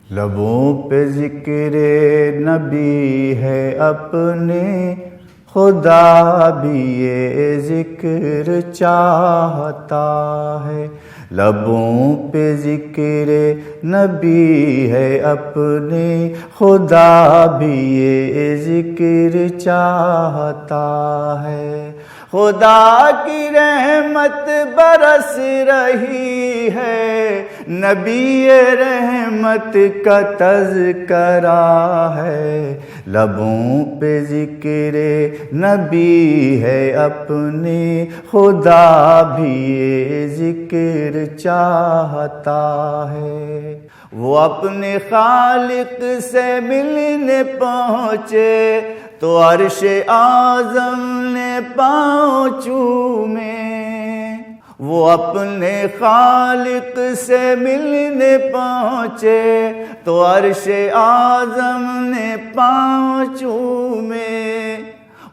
लबों पे ज़िक्र नबी है अपने, खुदा भी ये ज़िक्र चाहता है। लबों पे ज़िक्र नबी है अपने, खुदा भी ये ज़िक्र चाहता है। खुदा की रहमत बरस रही है, नबी रहमत का तज़करा है। लबों पे ज़िक्र नबी है अपने, खुदा भी ये ज़िक्र चाहता है। वो अपने खालिक से मिलने पहुँचे तो अर्श आज़म ने पाँव चूमे। वो अपने खालिक से मिलने पहुँचे तो अर्श आज़म ने पाँव चूमे।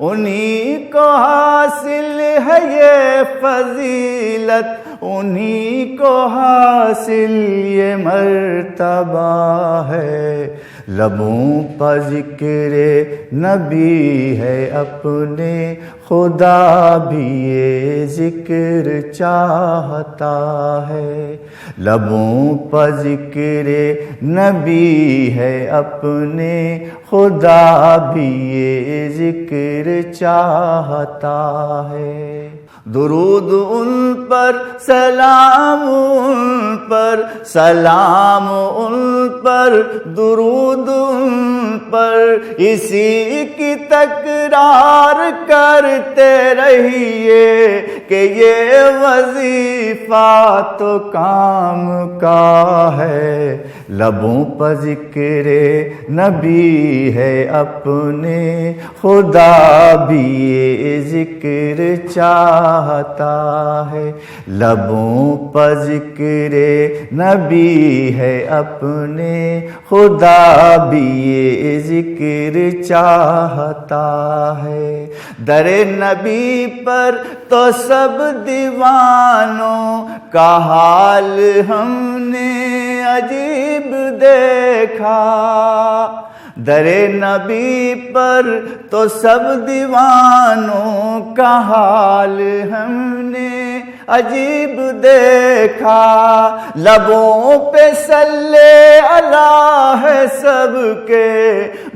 उन्हीं को हासिल है ये फजीलत, उन्हीं को हासिल ये मर्तबा है। लबों पर ज़िक्र नबी है अपने, खुदा भी ये ज़िक्र चाहता है। लबों पर ज़िक्र नबी है अपने, खुदा भी ये ज़िक्र चाहता है। दुरूद उन पर, सलाम उन पर, सलाम उन पर, दुरूद उन पर, इसी की तकरार करते रहिए कि ये वजीफा तो काम का है। लबों पर ज़िक्र नबी है अपने, खुदा भी ये ज़िक्र चाहता है। लबों पर ज़िक्र नबी है अपने, खुदा भी ये ज़िक्र चाहता है। दरे नबी पर तो सब दीवानों का हाल हमने अजीब देखा। दरे नबी पर तो सब दीवानों का हाल हमने अजीब देखा। लबों पे सल्ले अला है सबके,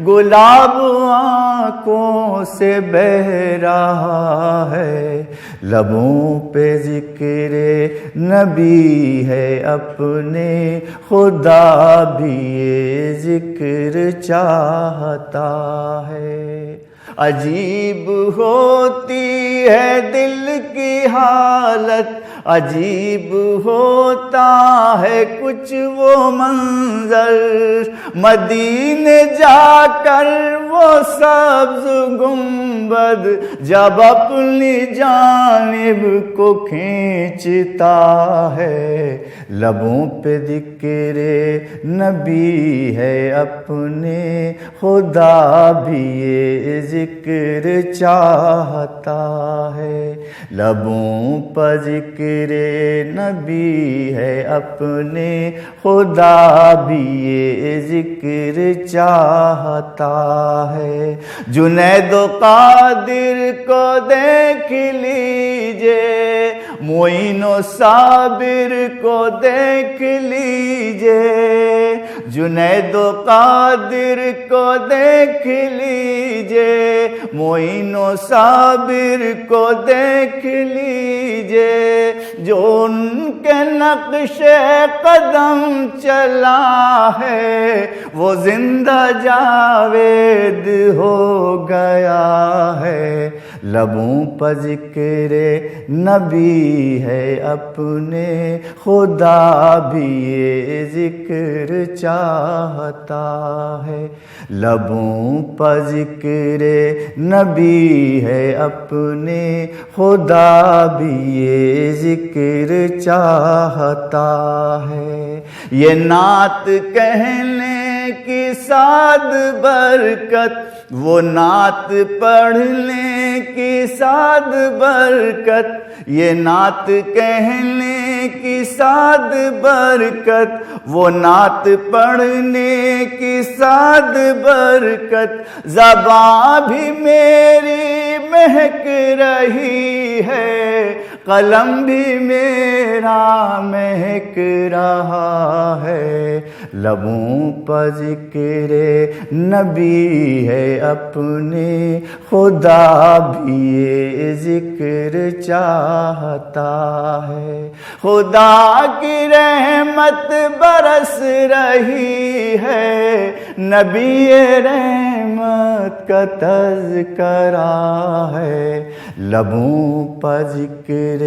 गुलाब आँखों से बह रहा है। लबों पे ज़िक्र नबी है अपने, खुदा भी ये ज़िक्र चाहता है। अजीब होती है दिल की हालत, अजीब होता है कुछ वो मंजर। मदीने जाकर वो सब्ज़ गुंबद जब अपनी जानिब को खींचता है। लबों पे ज़िक्र नबी है अपने, खुदा भी ये ज़िक्र चाहता है। लबों पर ज़िक्र नबी है अपने, खुदा भी ये ज़िक्र चाहता है। जुनैदो कादिर को देख लीजिए, मोइनो साबिर को देख लीजिए। जुनैदो कादिर को देख लीजिए, मोइनो साबिर को देख लीजिए। जो उनके नक्शे कदम चला है, वो जिंदा जावेद हो गया है। लबों पर ज़िक्र नबी है अपने, खुदा भी ये ज़िक्र चाहता है। लबों पर ज़िक्र नबी है अपने, खुदा भी ये ज़िक्र चाहता है। ये नात कहने की साद बरकत, वो नात पढ़ने की साद बरकत। ये नात कहने की साद बरकत, वो नात पढ़ने की साद बरकत, ज़बां भी मेरी महक रही है, कलम भी मेरा महक रहा है। लबों पर ज़िक्र नबी है अपने, खुदा भी ये ज़िक्र चाहता है। खुदा की रहमत बरस रही है, नबी रहमत का तज़किरा है। लबों पर ज़िक्र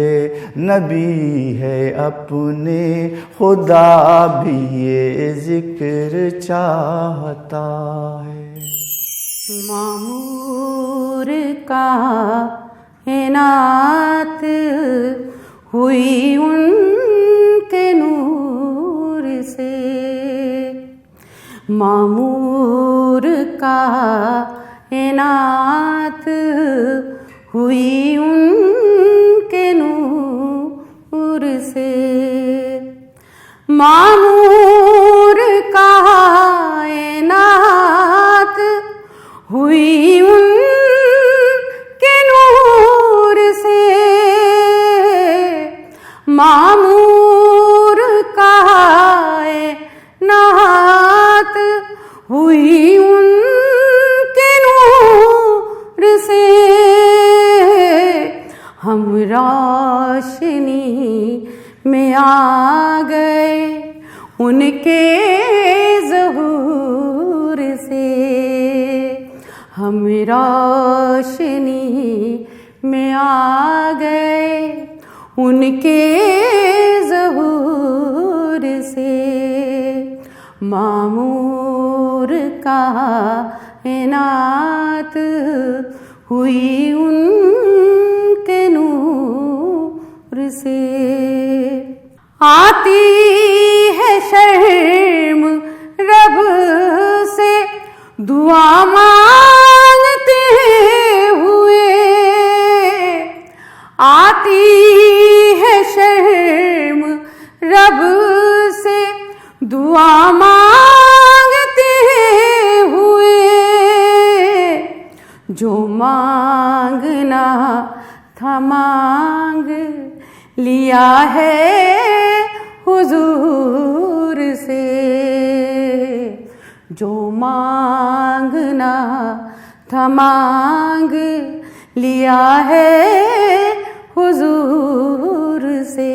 नबी है अपने, खुदा भी ये ज़िक्र चाहता है। मामूर का इनात हुई उनके नूर से, मामूर का इनात हुई उनके नूर से, मामूर का इनात हुई उनके नूर से, मामूर का इनात हुई उनके नूर से। हम रोशनी में आ गए उनके ज़हूर से, हम रोशनी में आ गए उनके ज़हूर से। मामूर का इनात हुई उनके नूर से। आती है शर्म रब से दुआ मांगते हुए, आती है शर्म रब से दुआ मांगते हुए, जो मांगना था मांग लिया है हुजूर से, जो मांगना था मांग लिया है हुजूर से।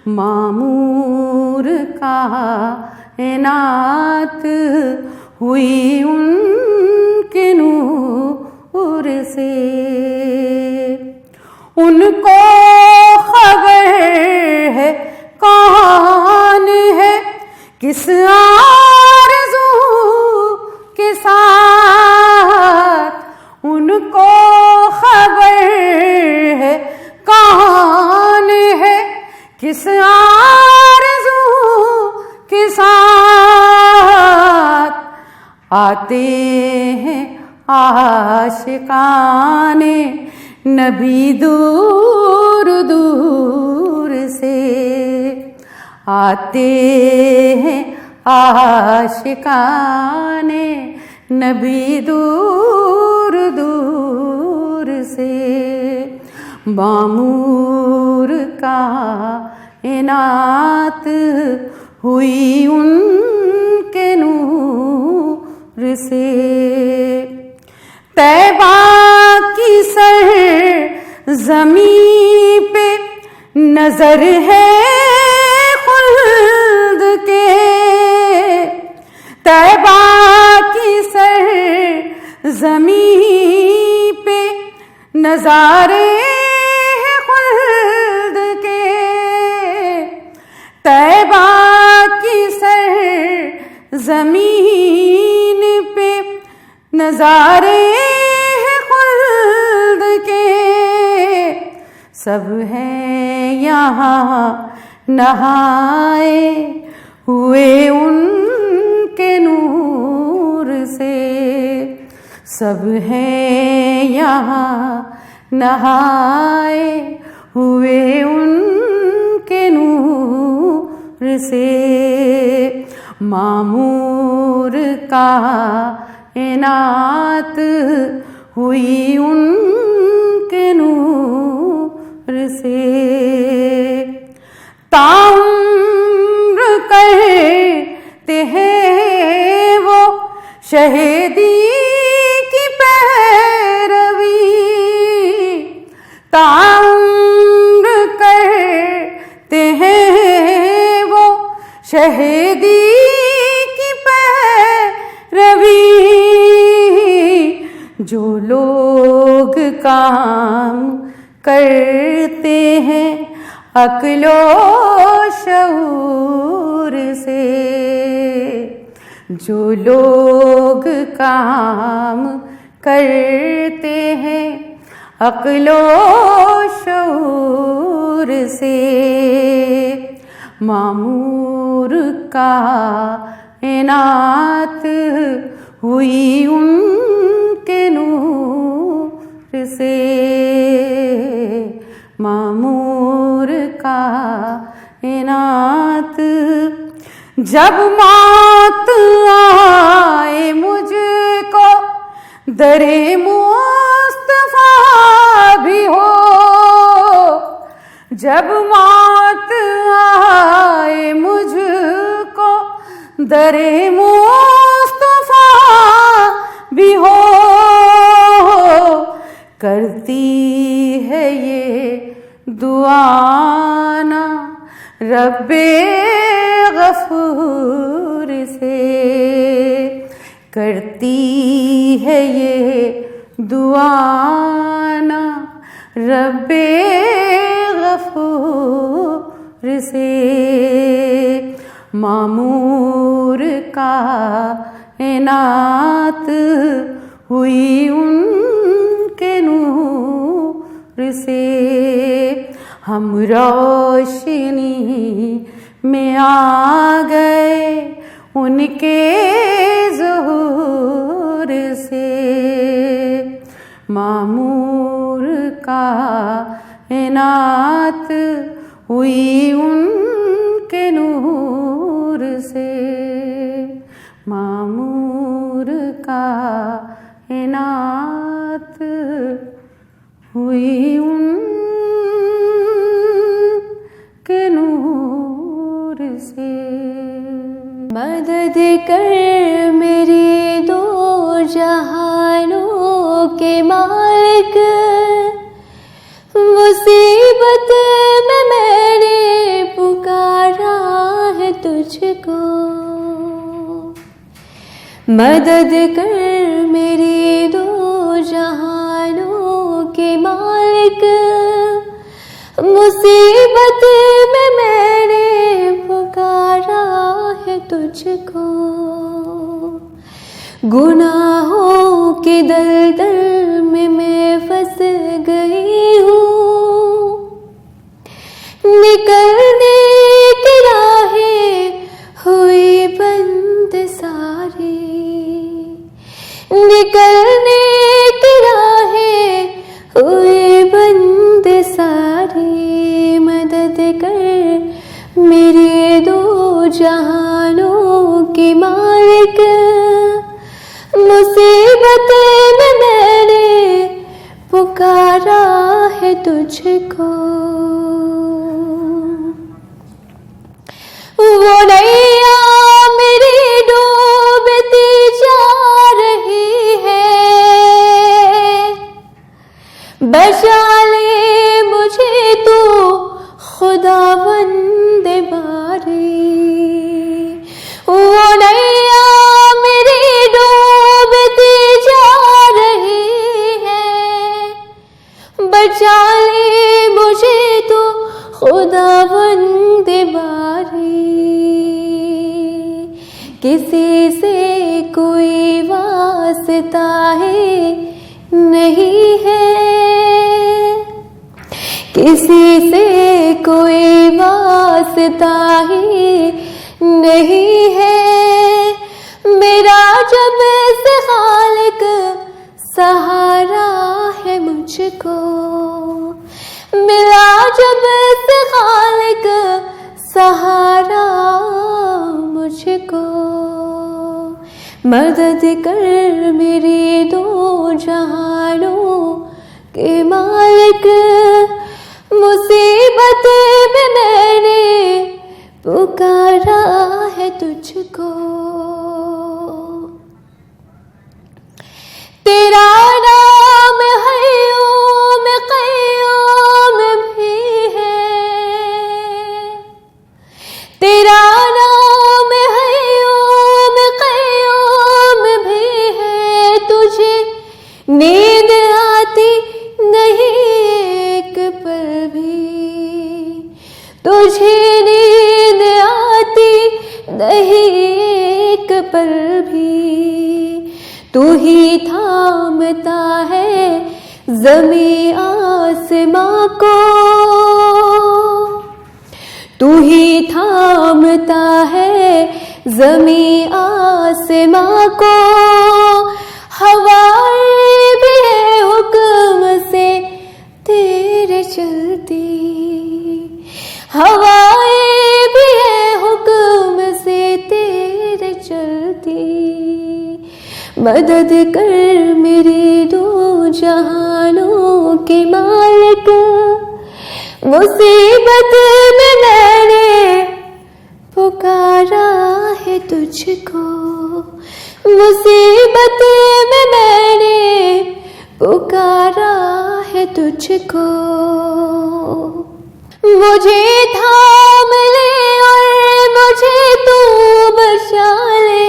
मामूर का इनात हुई उनके नूर से। उनको खबर है कौन है किस आरज़ू के साथ, उनको खबर है कौन है किस आरज़ू के साथ। आते हैं आशिकाने नबी दूर दूर से, आते हैं आशिकाने नबी दूर दूर से। मामूर का इनात हुई उनके नूर से। तैबा की सर ज़मीं पे नजर है खुल्द के, तैबा की सर ज़मीं पे नज़ारे हैं खुल्द के, तैबा की सर ज़मीन पे नज़ारे हैं खुल्द के। सब हैं यहाँ नहाए हुए उनके नूर से, सब हैं यहाँ नहाए हुए उन से मामूर कायनात हुई उनके नूर से। ताउम्र करते हैं वो शहीदी की पैरवी, ताउम्र करते हैं वो शहीदी की पैरवी। जो लोग काम करते हैं अक्लो शऊर से, जो लोग काम करते हैं अक्लो शऊर से मामूर कायनात हुई उनके नूर से। मामूर कायनात जब मौत आए मुझको दरे मुस्तफा भी हो, जब मौत आए मुझको दरे मुस्तफा भी हो, करती है ये दुआना रब्बे गफूर से, करती है ये दुआना रब्बे गफूर से। मामूर कायनात हुई उनके नूर से। हम रोशनी में आ गए उनके ज़ुहूर से। मामूर कायनात हुई उनके नूर से। मामूर कायनात हुई उनके नूर से। मदद कर मेरे दो जहानों के मालिक, मुसीबत में मैंने पुकारा है तुझको। मदद कर मेरे दो जहानों के मालिक, मुसीबत में मैंने पुकारा है तुझको। गुनाहों के दलदल में मैं फंस गई हूँ, निकलने की राहें हुई बंद सारी, निकलने की राहें हुई बंद सारी। मदद कर मेरे दो जहानों के मालिक, मुसीबत में मैंने पुकारा है तुझको। वो नैया मेरी डूबती जा रही है, बचा ले मुझे तू खुदावंद बारी। वो नैया मेरी डूबती जा रही है, बचा ले मुझे तू खुदावंद बारी। किसी से कोई वास्ता है नहीं है, किसी से कोई वास्ता ही नहीं है। मेरा जब से खालिक सहारा है मुझको, मिला जब से खालिक सहारा मुझको। मदद कर मेरे दो जहानों के मालिक, मुसीबत में मैंने पुकारा है तुझको। तेरा नाम हय्यूम क़य्यूम भी है, तेरा नाम हय्यूम क़य्यूम भी है। तुझे नींद आती नहीं एक पल भी, तुझे नींद आती नहीं एक पल भी। तू ही थामता है ज़मीं आसमां को, तू ही थामता है ज़मीं आसमां को। हवाएं भी है हुक्म से तेरे चलती, हवाएं भी है हुक्म से तेरे चलती। मदद कर मेरे दो जहानों के मालिक, मुसीबत में मैंने पुकारा है तुझको। मुसीबत में मैंने पुकारा है तुझको। मुझे थाम ले और मुझे तू बचा ले,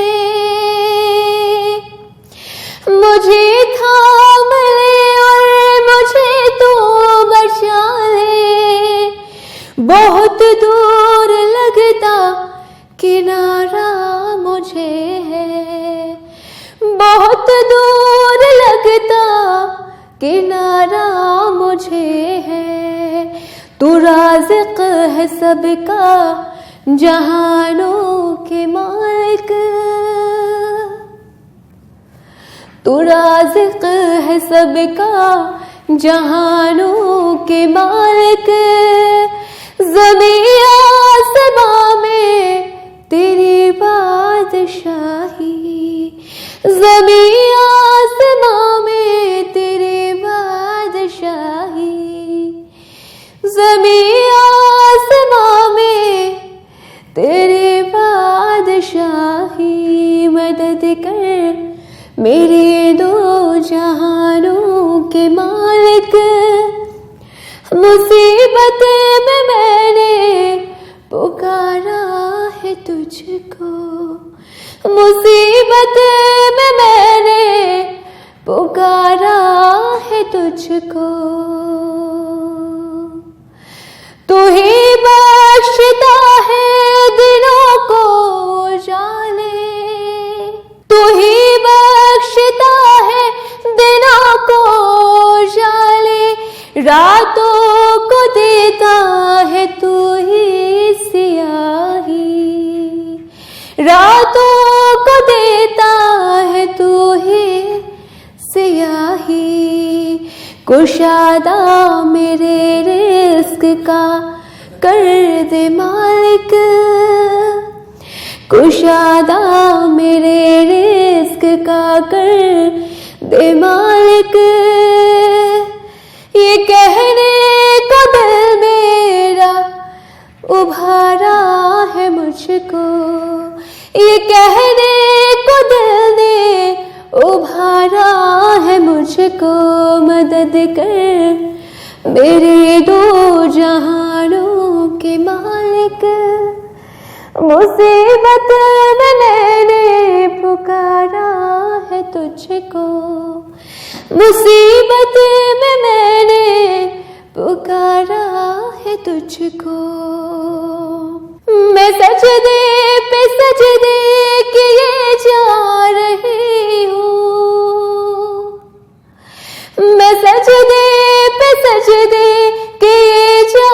मुझे थाम ले और मुझे तू बचा ले। बहुत दूर लगता किनारा मुझे है, बहुत दूर लगता किनारा मुझे है। तू राज़िक़ है सबका जहानों के मालिक, तू राज़िक़ है सबका जहानों के मालिक। ज़मीं आसमां में तेरी बादशाही, ज़मीं आसमां में तेरी बादशाही। ज़मीं आसमां में तेरी बादशाही। मदद कर मेरे दो जहानों के मालिक, मुसीबत में मैंने पुकारा है तुझको। मुसीबत में मैंने पुकारा है तुझको। तू ही बख्शता है दिलों को जाने, तू ही बख्शता है दिलों को जाले। रातों को देता है तू ही सियाही, रातों को देता है तू ही सियाही। कुशादा मेरे रिस्क का कर दे मालिक, कुशादा मेरे रिस्क का कर दे मालिक। ये कहने को दिल मेरा उभारा है मुझको, ये कहने को दिल ने उभारा है मुझको। मदद कर मेरे दो जहानों के मालिक, मुसीबत में मैंने पुकारा है तुझको। मुसीबत में मैंने पुकारा है तुझको। मैं सजदे पे सजदे किए जा रही हूँ, मैं सजदे पे सजदे किए जा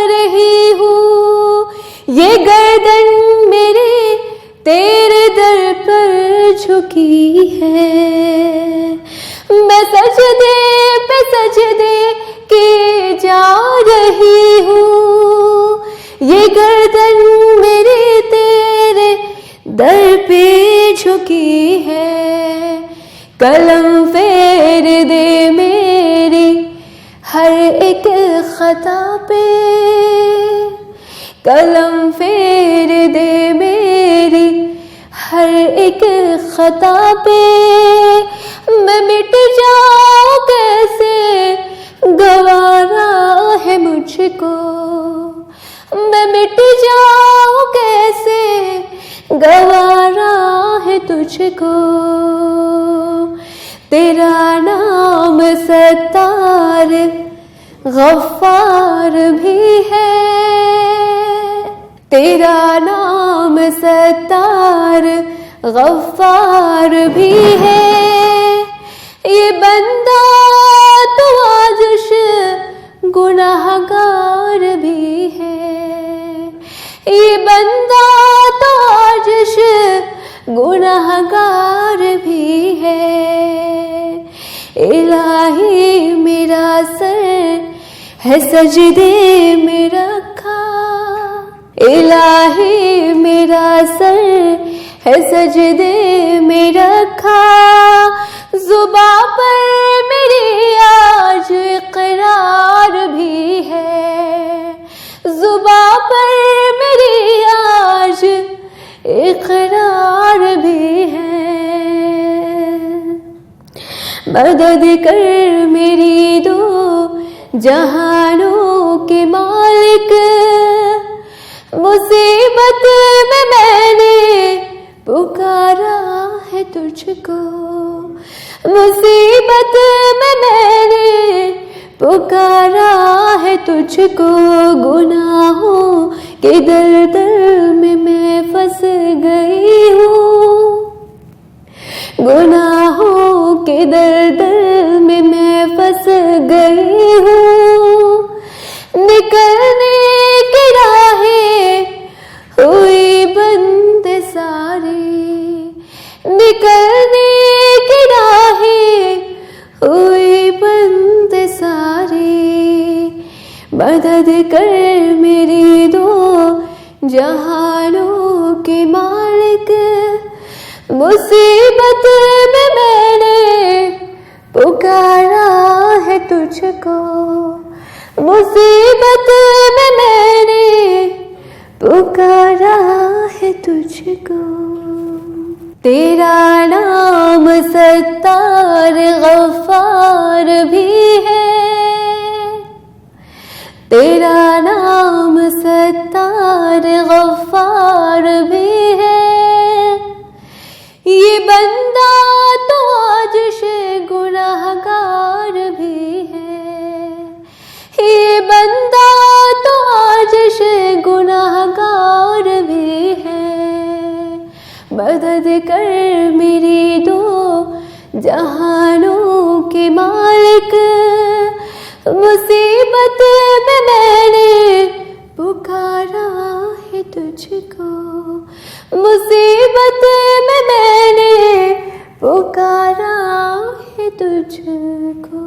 रही हूँ। ये गर्दन मेरी तेरे दर पर झुकी है, मैं सजदे पे सजदे किए जा रही हूँ। ये गर्दन मेरी तेरे दर पे झुकी है, कलम फेर दे मेरी हर एक खता पे, कलम फेर दे मेरी हर एक खता पे। मैं मिट जाऊं कैसे गवारा है मुझको, मैं मिट जाऊं कैसे गवारा है तुझको। तेरा नाम सत्तार गफ्फार भी है, तेरा नाम सत्तार गफ्फार भी है। ये बंदा तो आजिश गुनाहगार भी है, ये बंदा तो आजिश गुनाहगार भी है। इलाही मेरा सर है सजदे में रखा, इलाही मेरा सर है सजदे में रखा। जुबां पर मेरी आज इकरार भी है, जुबां पर मेरी आज इकरार भी है। मदद कर मेरी दो जहानों के मालिक, मुसीबत में मैंने पुकारा है तुझको, मुसीबत में मैंने पुकारा है तुझको। गुनाहों के दलदल में मैं फंस गई हूँ, गुनाहों के दलदल में मैं फंस गई हूँ। निकलने की राहें हुई बंद सारी, निकलने की राहें हुई बंद सारी। मदद कर मेरी दो जहानों के मालिक, मुसीबत में मैंने पुकारा है तुझको, मुसीबत में मैंने पुकारा है तुझको। तेरा नाम सत्तार गफ्फार भी है, तेरा नाम सत्तार गफ्फार भी है। ये बंदा तो आजिश गुनाहगार भी है, ये बंदा तो आजिश गुनाहगार भी है। मदद कर मेरी दो जहानों के मालिक, मुसीबत में मैंने पुकारा है तुझको, मुसीबत में मैंने पुकारा है तुझको।